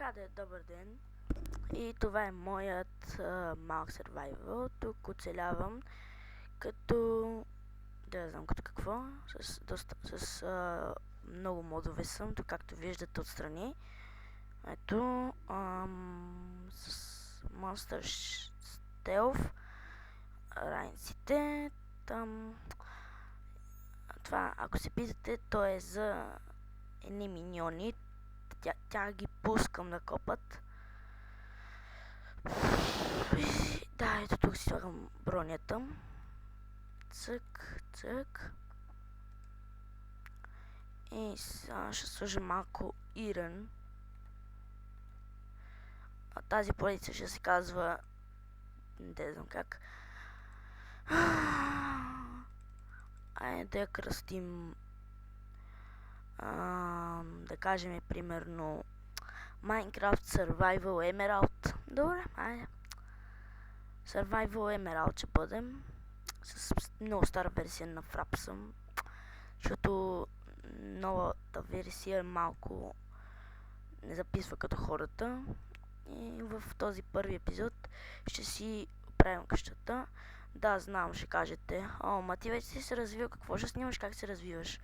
Така да е, добър ден. И това е моят малък survival. Тук оцелявам като... да знам като какво. С много модове съм, тук както виждате отстрани. Ето, с Monster Stealth, раниците, там... Това, ако се питате, то е за едни миньони. Тя ги пускам да копат. Да, ето тук си слагам бронята. Цък, цък. И сега ще сложа малко ирен. А тази поредица ще се казва... не знам как. Айде да я кръстим. Да кажем примерно Minecraft Survival Emerald. Добре, айде. Survival Emerald ще бъдем. С много стара версия на Frap съм. Защото новата версия е малко не записва като хората. И в този първи епизод ще си правим къщата. Да, знам, ще кажете. Ма ти вече си се развил, какво ще снимаш, как се развиваш?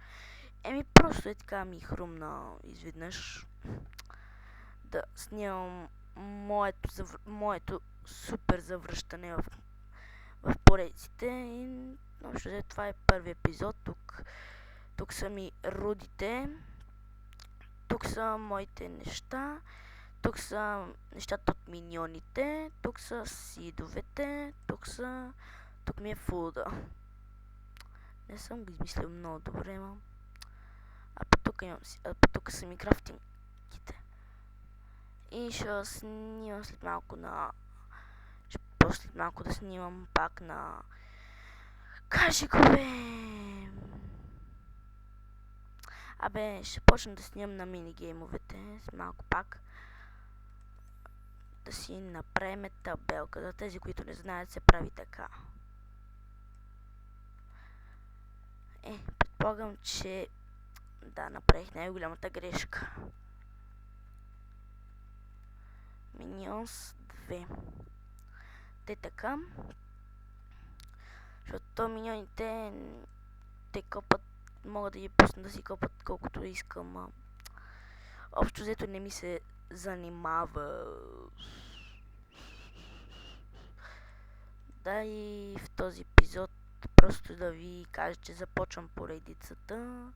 Просто е така ми хрумна изведнъж да снимам моето супер завръщане в поредиците и общо това е първи епизод. Тук са ми рудите, тук са моите неща, тук са нещата от миньоните, тук са сидовете, тук ми е фуда. Не съм го измислил много добре, мам. Тук са ми крафтингите. И ще снимам след малко да снимам пак на кашикове. Ще почна да снимам на минигеймовете. Малко пак да си направим табелка. За тези, които не знаят, се прави така. Предполагам, че да, направих най-голямата грешка. Minions 2. Те така. Защото миньоните те копат, могат да ги пуснат да си копат колкото искам. Общо взето не ми се занимава. Да, и в този епизод просто да ви кажа, че започвам поредицата,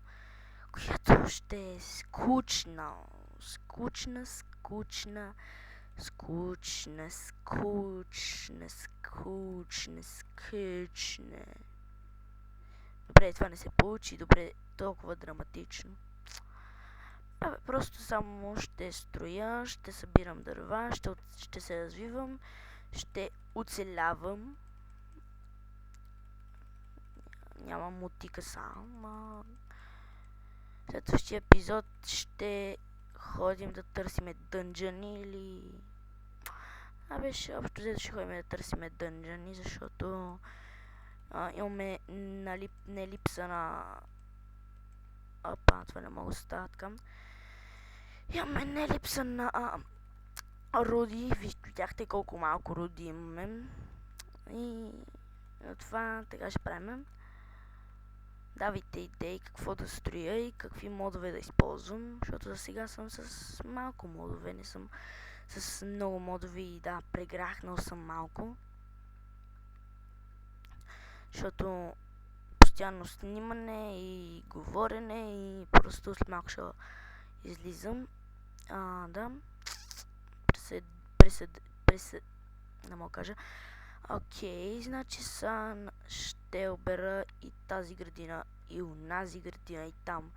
която ще е скучна. Добре, това не се получи, добре, толкова драматично. Просто само ще строя, ще събирам дърва, ще се развивам, ще оцелявам. Нямам мотика сам. Следващия епизод ще ходим да търсиме дънжъни или... общо взето ще ходим да търсиме дънжъни, защото имаме липса на... това не мога да става така. Имаме липса на руди. Видяхте колко малко руди имаме. И това така ще правим. Давайте идеи какво да строя и какви модове да използвам, защото за сега съм с малко модове, не съм с много модове и да, преграхнал съм малко. Защото постоянно снимане и говорене и просто след малко ще излизам. Да. Не мога кажа. Окей, значи ще обера и тази градина, и онази градина, и там.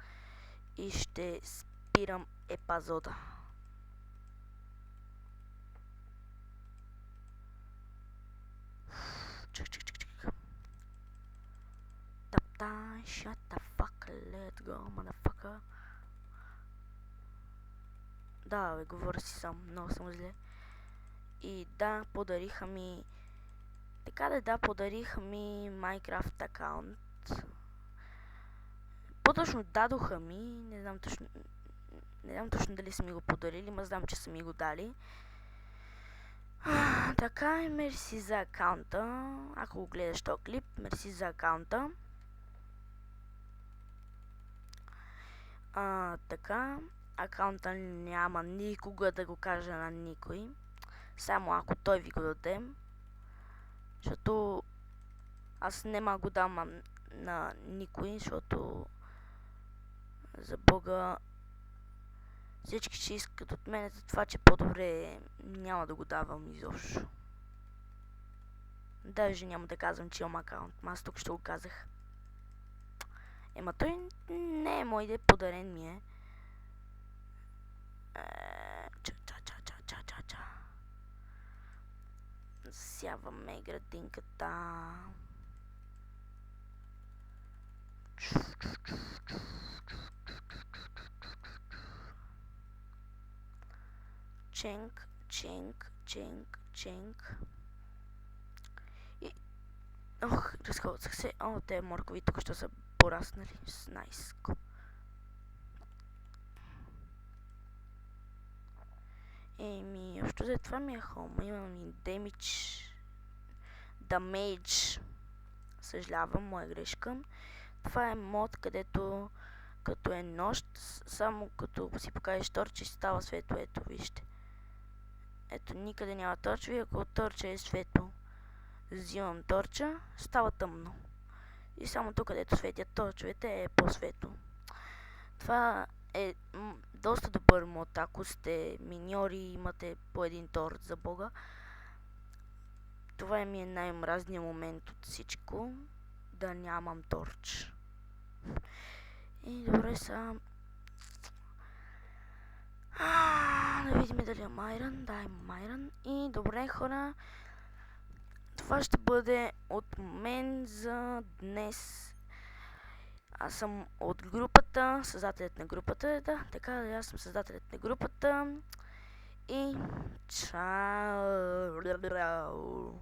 И ще спирам епизода. Чак. Тапта, shut the fuck, let's go, motherfucker. Да, говоря си сам, много съм зле. И да, подариха ми Minecraft акаунт. По-точно дадоха ми, не знам точно, Не знам точно дали са ми го подарили, но знам, че са ми го дали. Така и мерси за акаунта. Ако го гледаш този клип, мерси за акаунта. Така, акаунта няма никога да го кажа на никой. Само ако той ви го даде. Защото аз нема го дам на никой, защото за Бога всички ще искат от мен за това, че по-добре няма да го давам изобщо. Даже няма да казвам, че имам акаунт. Аз тук ще го казах. Ема той не е мой, де подарен ми е. Засяваме градинката. Ченк, ченк, ченк, ченк. И... разходсах се. Те моркови тук ще са пораснали. Найско. Еми, общо за това ми е хома. Имам и damage. Съжалявам, моя грешка. Това е мод, където като е нощ, само като си покажеш торча и става светло. Ето, вижте. Ето, никъде няма торчови, ако торча е светло. Взимам торча, става тъмно. И само тук, където светят торчовете, е по-светло. Това е доста добър мод, ако сте миньори и имате по един торч, за Бога. Това ми е най-мразният момент от всичко. Да нямам торч. И добре сега... да видим дали имам айрън. Да, имам айрън. И добре, хора. Това ще бъде от мен за днес. Аз съм от групата, създателят на групата, да, така, аз съм създателят на групата. И чао!